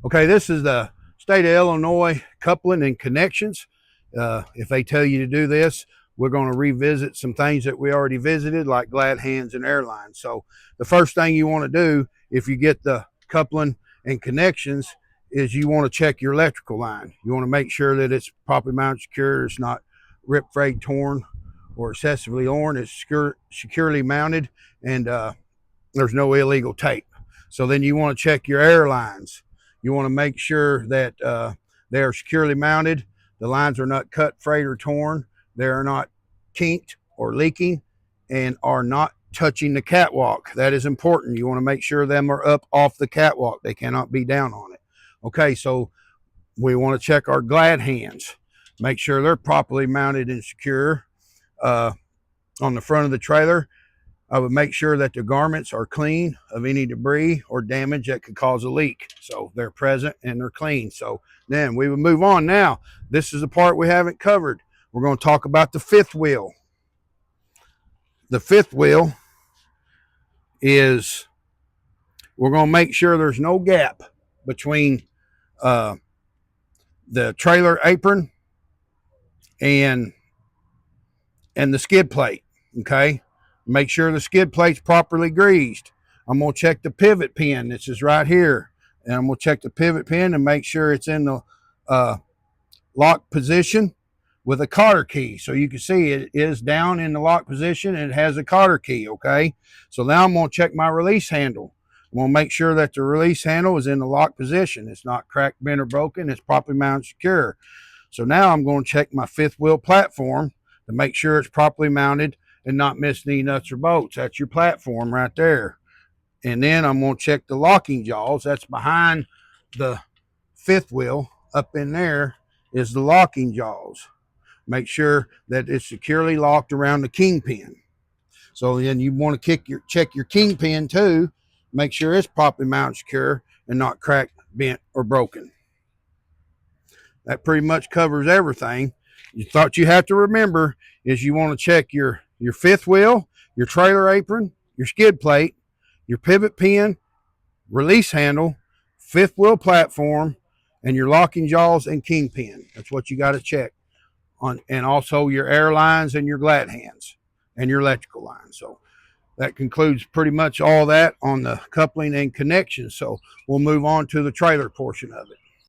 Okay, this is the state of Illinois coupling and connections. If they tell you to do this, we're going to revisit some things that we already visited, like glad hands and airlines. So the first thing you want to do if you get the coupling and connections is you want to check your electrical line. You want to make sure that it's properly mounted, secure, it's not ripped, frayed, torn, or excessively worn. It's securely mounted, and there's no illegal tape. So then you want to check your airlines. You want to make sure that they are securely mounted. The lines are not cut, frayed, or torn. They are not kinked or leaking, and are not touching the catwalk. That is important. You want to make sure them are up off the catwalk. They cannot be down on it. Okay, so we want to check our glad hands. Make sure they're properly mounted and secure on the front of the trailer. I would make sure that the garments are clean of any debris or damage that could cause a leak. So they're present and they're clean. So then we would move on. Now, this is the part we haven't covered. We're going to talk about the fifth wheel. The fifth wheel is, we're going to make sure there's no gap between the trailer apron and the skid plate. Okay. Make sure the skid plate's properly greased. I'm going to check the pivot pin. This is right here. And I'm going to check the pivot pin and make sure it's in the lock position with a cotter key. So you can see it is down in the lock position and it has a cotter key, okay? So now I'm going to check my release handle. I'm going to make sure that the release handle is in the lock position. It's not cracked, bent, or broken. It's properly mounted, secure. So now I'm going to check my fifth wheel platform to make sure it's properly mounted and not miss any nuts or bolts. That's your platform right there. And then I'm going to check the locking jaws. That's behind the fifth wheel. Up in there is the locking jaws. Make sure that it's securely locked around the kingpin. So then you want to check your kingpin too. Make sure it's properly mounted, secure, and not cracked, bent, or broken. That pretty much covers everything. You thought you have to remember is you want to check your fifth wheel, your trailer apron, your skid plate, your pivot pin, release handle, fifth wheel platform, and your locking jaws and kingpin. That's what you got to check on, and also your airlines and your glad hands and your electrical lines. So that concludes pretty much all that on the coupling and connection. So we'll move on to the trailer portion of it.